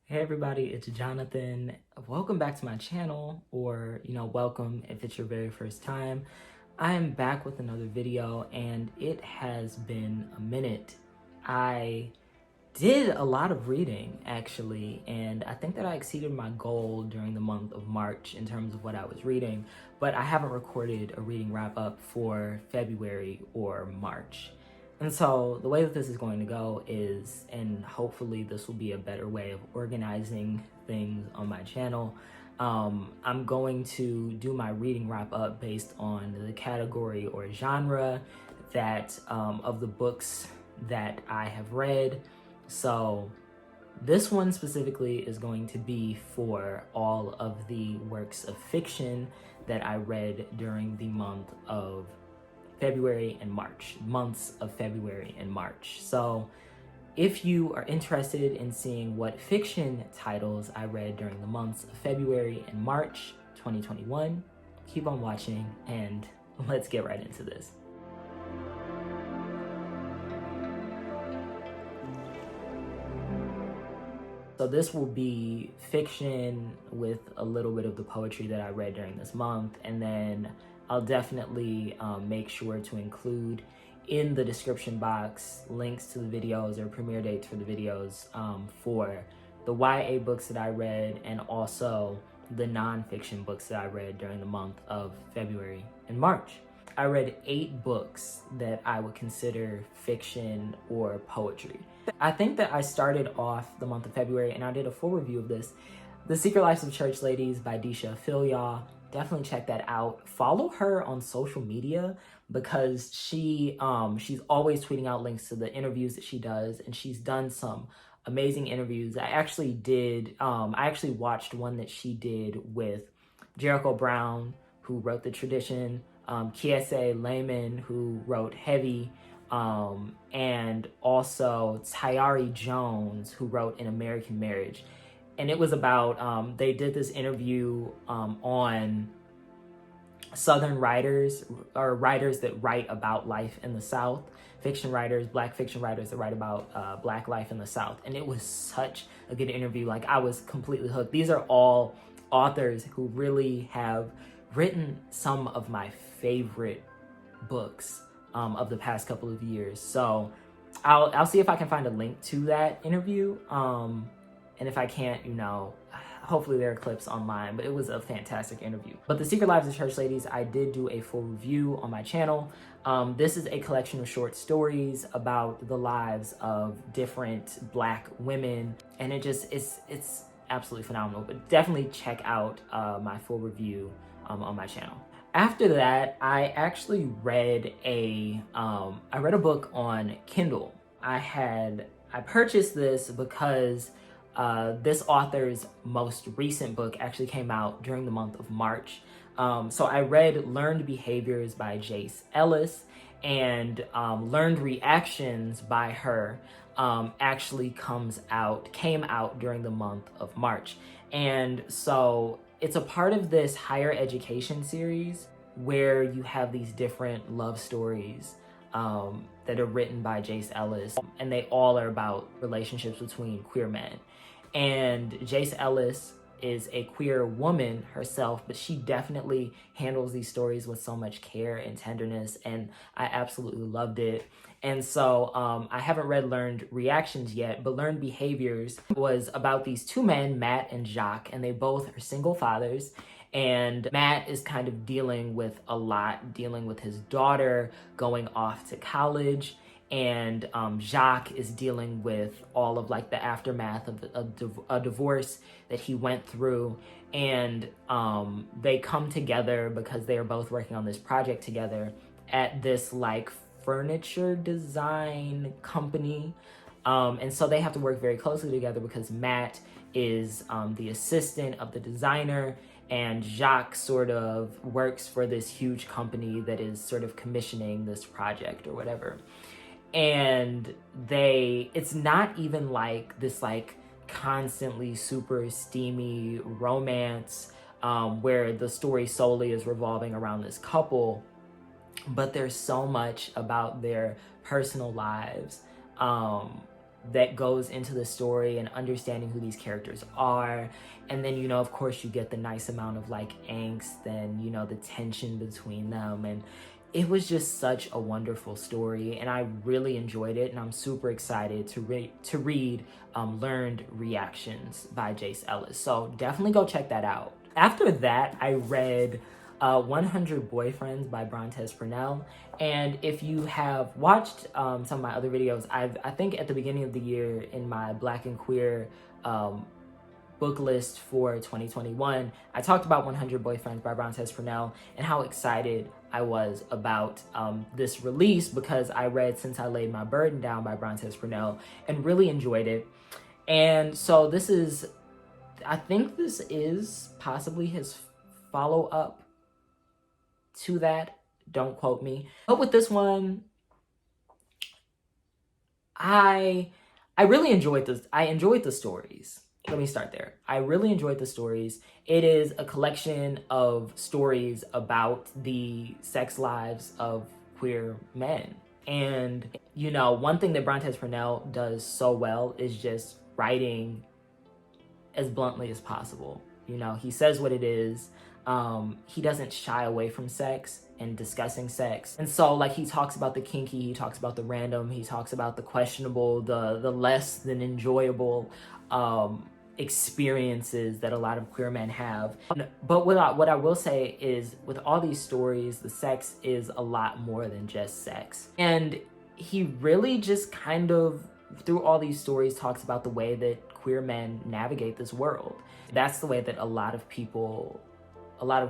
Hey everybody, it's Jonathan. Welcome back to my channel, or welcome if it's your very first time. I am back with another video and it has been a minute. I did a lot of reading actually, and I think that I exceeded my goal during the month of March in terms of what I was reading, but I haven't recorded a reading wrap up for February or March. And so the way that this is going to go is, and hopefully this will be a better way of organizing things on my channel, I'm going to do my reading wrap up based on the category or genre that of the books that I have read. So this one specifically is going to be for all of the works of fiction that I read during the month of February and March, months of February and March. So if you are interested in seeing what fiction titles I read during the months of February and March 2021, keep on watching and let's get right into this. So this will be fiction with a little bit of the poetry that I read during this month, and then I'll definitely make sure to include in the description box links to the videos or premiere dates for the videos for the YA books that I read and also the nonfiction books that I read during the month of February and March. I read 8 books that I would consider fiction or poetry. I think that I started off the month of February, and I did a full review of this, The Secret Lives of Church Ladies by Deesha, Philyaw. Definitely check that out. Follow her on social media because she's always tweeting out links to the interviews that she does, and she's done some amazing interviews. I actually watched one that she did with Jericho Brown, who wrote The Tradition, Kiese Layman, who wrote Heavy, and also Tayari Jones, who wrote An American Marriage. And it was about, they did this interview on Southern writers, or writers that write about life in the South, fiction writers, Black fiction writers that write about Black life in the South. And it was such a good interview. Like, I was completely hooked. These are all authors who really have written some of my favorite books of the past couple of years. So I'll see if I can find a link to that interview. And if I can't, hopefully there are clips online, but it was a fantastic interview. But The Secret Lives of Church Ladies, I did do a full review on my channel. This is a collection of short stories about the lives of different Black women. And it's absolutely phenomenal, but definitely check out my full review on my channel. After that, I actually read a book on Kindle. I purchased this because this author's most recent book actually came out during the month of March. So I read Learned Behaviors by Jayce Ellis, and Learned Reactions by her actually came out during the month of March. And so it's a part of this higher education series where you have these different love stories that are written by Jayce Ellis, and they all are about relationships between queer men. And Jayce Ellis is a queer woman herself, but she definitely handles these stories with so much care and tenderness, and I absolutely loved it. And so I haven't read Learned Reactions yet, but Learned Behaviors was about these 2 men, Matt and Jacques, and they both are single fathers. And Matt is kind of dealing with a lot, dealing with his daughter going off to college, and Jacques is dealing with all of like the aftermath of a divorce that he went through. And they come together because they are both working on this project together at this like furniture design company. And so they have to work very closely together because Matt is the assistant of the designer, and Jacques sort of works for this huge company that is sort of commissioning this project or whatever. And it's not even like this like constantly super steamy romance where the story solely is revolving around this couple, but there's so much about their personal lives that goes into the story and understanding who these characters are. And then, you know, of course you get the nice amount of like angst and, you know, the tension between them. And it was just such a wonderful story, and I really enjoyed it, and I'm super excited to read Learned Reactions by Jayce Ellis. So definitely go check that out. After that, I read 100 Boyfriends by Brontez Purnell. And if you have watched some of my other videos, I think at the beginning of the year in my Black and Queer book list for 2021, I talked about 100 Boyfriends by Brontez Purnell and how excited I was about this release, because I read Since I Laid My Burden Down by Brontez Purnell and really enjoyed it. And so this is, I think this is possibly his follow-up to that. Don't quote me. But with this one, I really enjoyed this. I enjoyed the stories. Let me start there. I really enjoyed the stories. It is a collection of stories about the sex lives of queer men. And, you know, one thing that Brontez Purnell does so well is just writing as bluntly as possible. You know, he says what it is. He doesn't shy away from sex and discussing sex. And so, like, he talks about the kinky, he talks about the random, he talks about the questionable, the less than enjoyable experiences that a lot of queer men have. But what I will say is, with all these stories, the sex is a lot more than just sex. And he really just kind of, through all these stories, talks about the way that queer men navigate this world. That's the way that a lot of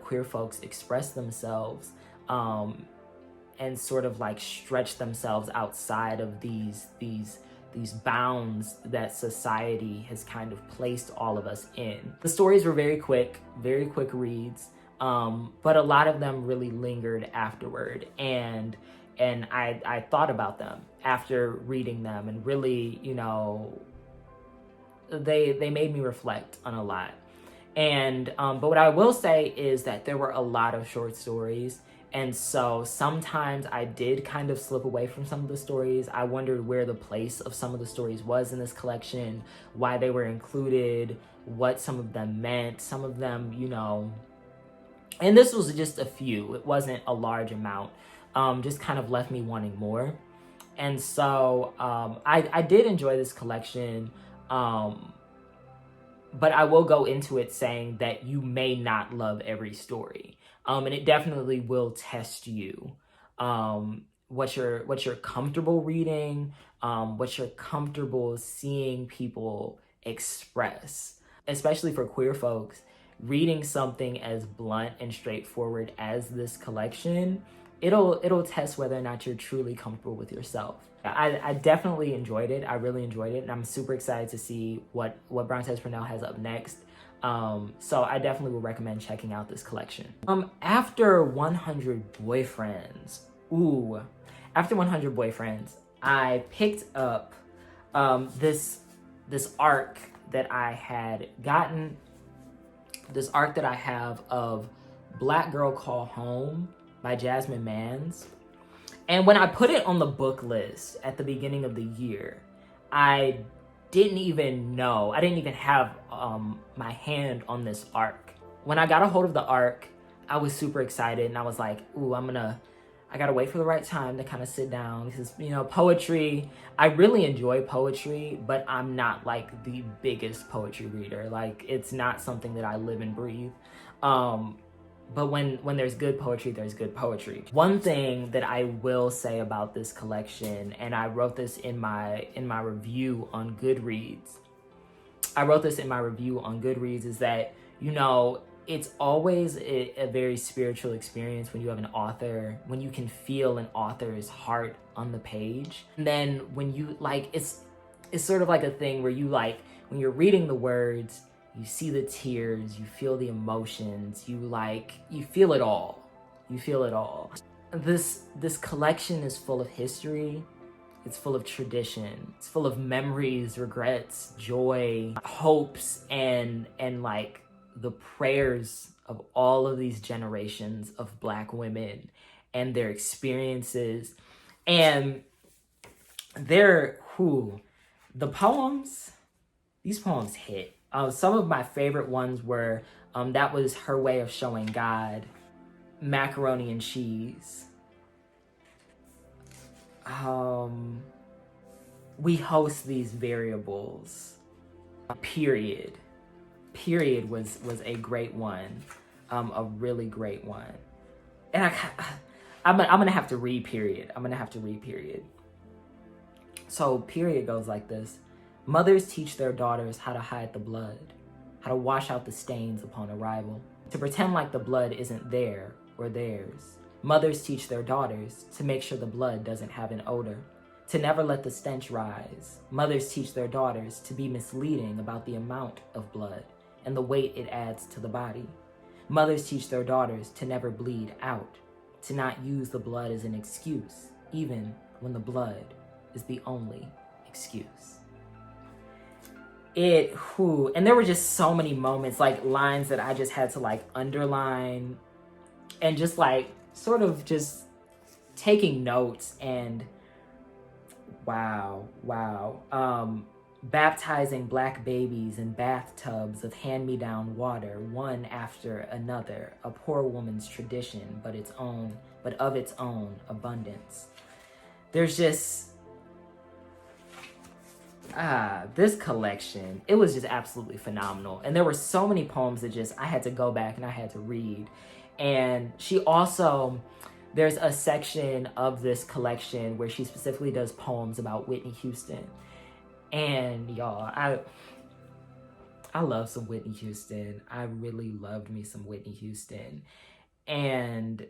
queer folks express themselves and sort of like stretch themselves outside of these bounds that society has kind of placed all of us in. The stories were very quick reads, but a lot of them really lingered afterward, and I thought about them after reading them, and really, you know, they made me reflect on a lot. And but what I will say is that there were a lot of short stories, and so sometimes I did kind of slip away from some of the stories. I wondered where the place of some of the stories was in this collection, why they were included, what some of them meant. Some of them, you know, and this was just a few, it wasn't a large amount, just kind of left me wanting more. And so I did enjoy this collection, but I will go into it saying that you may not love every story. And it definitely will test you. What you're comfortable reading, what you're comfortable seeing people express. Especially for queer folks, reading something as blunt and straightforward as this collection, it'll test whether or not you're truly comfortable with yourself. I definitely enjoyed it. I really enjoyed it, and I'm super excited to see what Brontez Purnell has up next. So I definitely would recommend checking out this collection. After 100 Boyfriends, after 100 Boyfriends, I picked up this arc that I had gotten, this arc that I have of Black Girl Call Home by Jasmine Mans. And when I put it on the book list at the beginning of the year, I didn't even have my hand on this arc. When I got a hold of the arc, I was super excited, and I was like, I gotta wait for the right time to kind of sit down, because, you know, poetry, I really enjoy poetry, but I'm not like the biggest poetry reader. Like, it's not something that I live and breathe. But when there's good poetry, there's good poetry. One thing that I will say about this collection, and I wrote this in my review on Goodreads, is that, you know, it's always a very spiritual experience when you have an author, when you can feel an author's heart on the page. And then when you, like, it's sort of like a thing where you, like, when you're reading the words, you see the tears, you feel the emotions, you feel it all. You feel it all. This collection is full of history. It's full of tradition. It's full of memories, regrets, joy, hopes, and like the prayers of all of these generations of Black women and their experiences. And The poems, these poems hit. Some of my favorite ones were That Was Her Way of Showing God, Macaroni and Cheese, We Host These Variables, Period. Period was a great one, a really great one. And I'm gonna have to read Period. I'm gonna have to read Period. So Period goes like this. Mothers teach their daughters how to hide the blood, how to wash out the stains upon arrival, to pretend like the blood isn't there or theirs. Mothers teach their daughters to make sure the blood doesn't have an odor, to never let the stench rise. Mothers teach their daughters to be misleading about the amount of blood and the weight it adds to the body. Mothers teach their daughters to never bleed out, to not use the blood as an excuse, even when the blood is the only excuse. And there were just so many moments, like lines that I just had to like underline and just like sort of just taking notes. And wow. Baptizing black babies in bathtubs of hand-me-down water, one after another, a poor woman's tradition, but of its own abundance. There's just this collection, it was just absolutely phenomenal. And there were so many poems that I had to go back and I had to read. And she also, there's a section of this collection where she specifically does poems about Whitney Houston. And y'all, I love some Whitney Houston. I really loved me some Whitney Houston. And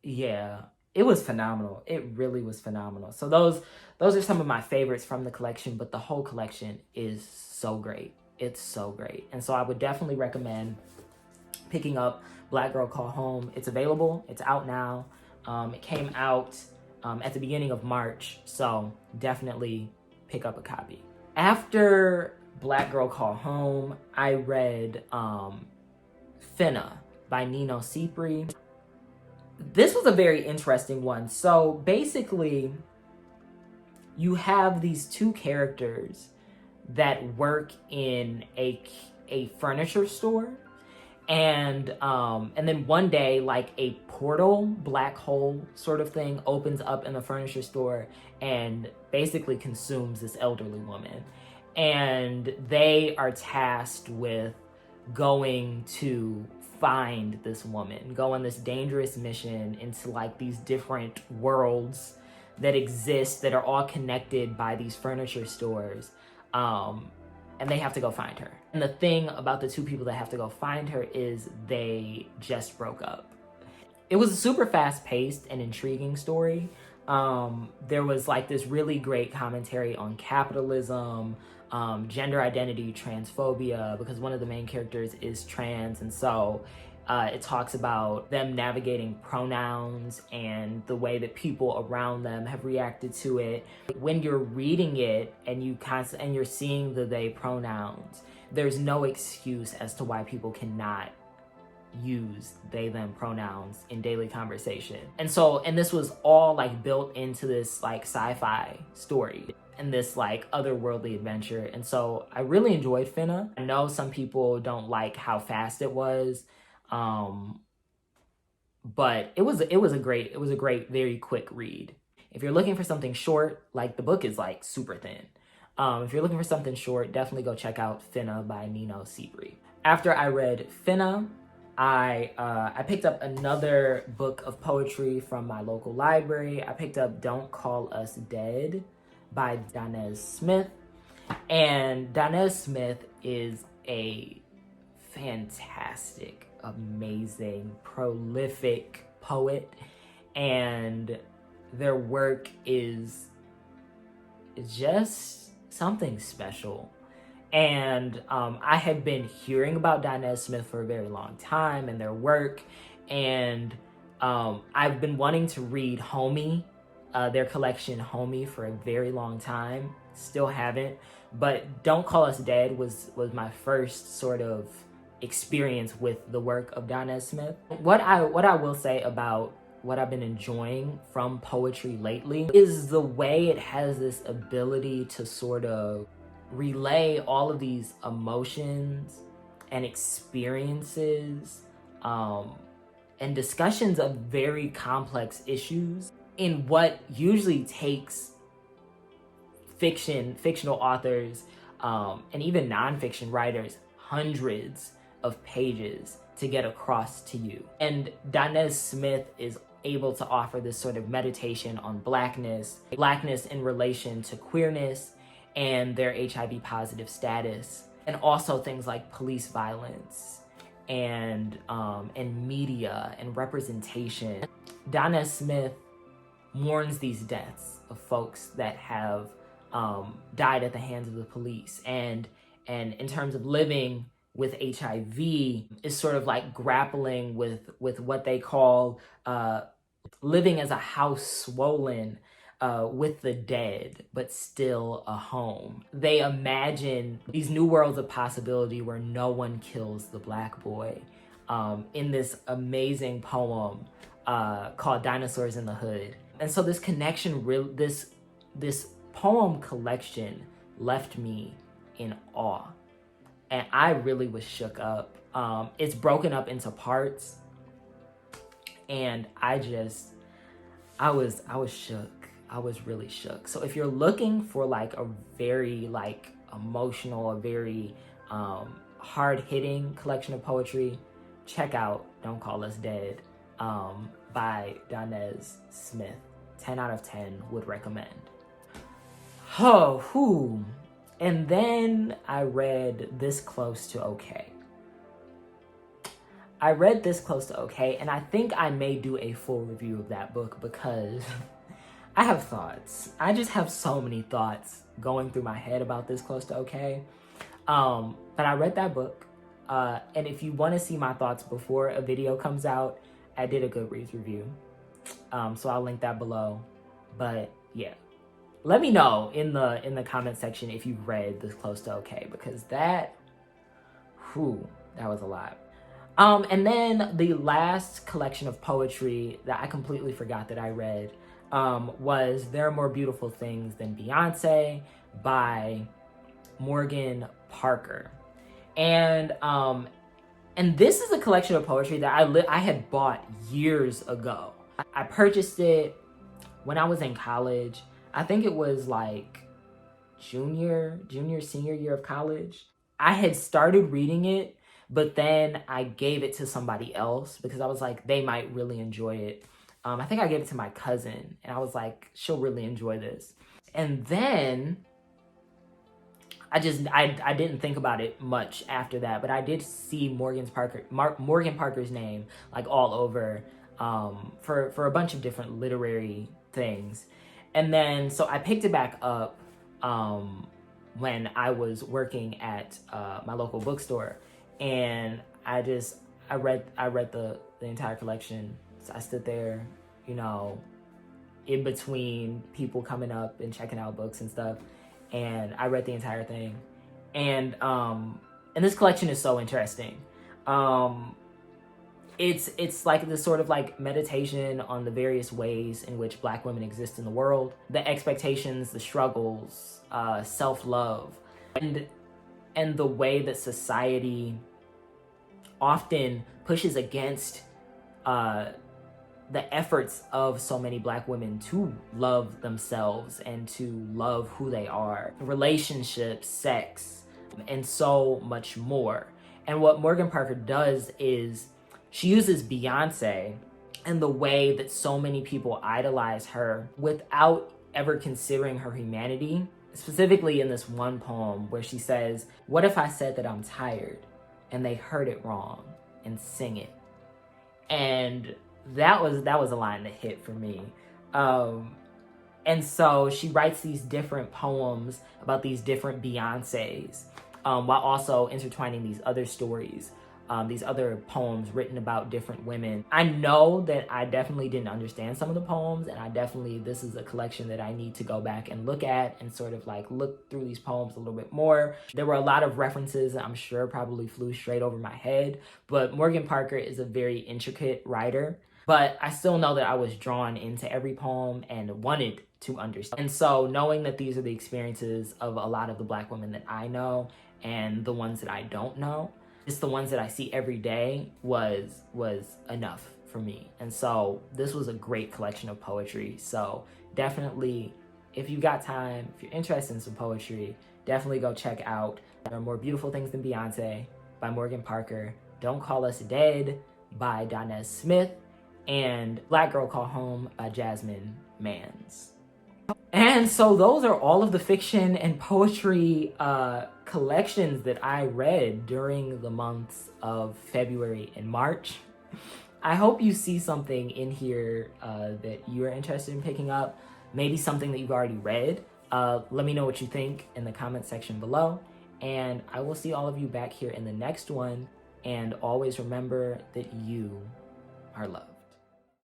yeah, it was phenomenal. It really was phenomenal. So those are some of my favorites from the collection, but the whole collection is so great. It's so great. And so I would definitely recommend picking up Black Girl Call Home. It's available. It's out now. It came out at the beginning of March. So definitely pick up a copy. After Black Girl Call Home, I read Finna by Nino Cipri. This was a very interesting one. So basically, you have these two characters that work in a furniture store, and then one day, like a portal, black hole sort of thing opens up in the furniture store and basically consumes this elderly woman. And they are tasked with going to find this woman, go on this dangerous mission into like these different worlds that exist that are all connected by these furniture stores. And they have to go find her. And the thing about the two people that have to go find her is they just broke up. It was a super fast-paced and intriguing story. There was like this really great commentary on capitalism, gender identity, transphobia, because one of the main characters is trans. And so it talks about them navigating pronouns and the way that people around them have reacted to it. When you're reading it and you're seeing the they pronouns, there's no excuse as to why people cannot use they them pronouns in daily conversation. And this was all like built into this like sci-fi story and this like otherworldly adventure. And so I really enjoyed Finna. I know some people don't like how fast it was, but it was a great, very quick read. If you're looking for something short, like the book is like super thin. If you're looking for something short, definitely go check out Finna by Nino Cipri. After I read Finna, I picked up another book of poetry from my local library. I picked up Don't Call Us Dead by Danez Smith. And Danez Smith is a fantastic, amazing, prolific poet. And their work is just something special. And I had been hearing about Danez Smith for a very long time and their work. And I've been wanting to read Homie, their collection Homie, for a very long time. Still haven't. But Don't Call Us Dead was my first sort of experience with the work of Danez Smith. What I will say about enjoying from poetry lately is the way it has this ability to sort of relay all of these emotions and experiences and discussions of very complex issues in what usually takes fictional authors, and even nonfiction writers, hundreds of pages to get across to you. And Danez Smith is able to offer this sort of meditation on blackness in relation to queerness and their HIV positive status, and also things like police violence and media and representation. Danez Smith mourns these deaths of folks that have died at the hands of the police, and in terms of living with HIV is sort of like grappling with what they call living as a house swollen with the dead, but still a home. They imagine these new worlds of possibility where no one kills the black boy in this amazing poem called Dinosaurs in the Hood. And so this connection, this poem collection left me in awe. And I really was shook up. It's broken up into parts. And I was shook. I was really shook. So if you're looking for like a very like emotional, a very hard-hitting collection of poetry, check out Don't Call Us Dead by Danez Smith. 10 out of 10 would recommend. Oh, whew. And then I read This Close to Okay. And I think I may do a full review of that book because I have thoughts. I just have so many thoughts going through my head about This Close to Okay. But I read that book. And if you want to see my thoughts before a video comes out, I did a Goodreads review. So I'll link that below. But yeah, let me know in the comment section if you've read This Close to Okay, because that was a lot. And then the last collection of poetry that I completely forgot that I read was There Are More Beautiful Things Than Beyoncé by Morgan Parker. And this is a collection of poetry that I had bought years ago. I purchased it when I was in college. I think it was like senior year of college. I had started reading it, but then I gave it to somebody else because I was like, they might really enjoy it. I think I gave it to my cousin, and I was like, she'll really enjoy this. And then I didn't think about it much after that, but I did see Morgan Parker's name like all over for a bunch of different literary things. And then so I picked it back up when I was working at my local bookstore, and I read the entire collection. So I stood there, in between people coming up and checking out books and stuff, and I read the entire thing. And this collection is so interesting. It's like this sort of like meditation on the various ways in which Black women exist in the world, the expectations, the struggles, self-love, and the way that society often pushes against the efforts of so many Black women to love themselves and to love who they are, relationships, sex, and so much more. And what Morgan Parker does is she uses Beyoncé and the way that so many people idolize her without ever considering her humanity, specifically in this one poem where she says, "What if I said that I'm tired and they heard it wrong and sing it?" And that was a line that hit for me. And so she writes these different poems about these different Beyoncés, while also intertwining these other stories, these other poems written about different women. I know that I definitely didn't understand some of the poems, and this is a collection that I need to go back and look at and sort of like look through these poems a little bit more. There were a lot of references that I'm sure probably flew straight over my head, but Morgan Parker is a very intricate writer. but I still know that I was drawn into every poem and wanted to understand. And so knowing that these are the experiences of a lot of the Black women that I know and the ones that I don't know, just the ones that I see every day was enough for me. And so this was a great collection of poetry. So definitely, if you've got time, if you're interested in some poetry, definitely go check out There Are More Beautiful Things Than Beyoncé by Morgan Parker, Don't Call Us Dead by Danez Smith, and Black Girl Call Home by Jasmine Mans. And so those are all of the fiction and poetry collections that I read during the months of February and March. I hope you see something in here that you are interested in picking up, maybe something that you've already read. Let me know what you think in the comment section below, and I will see all of you back here in the next one. And always remember that you are loved.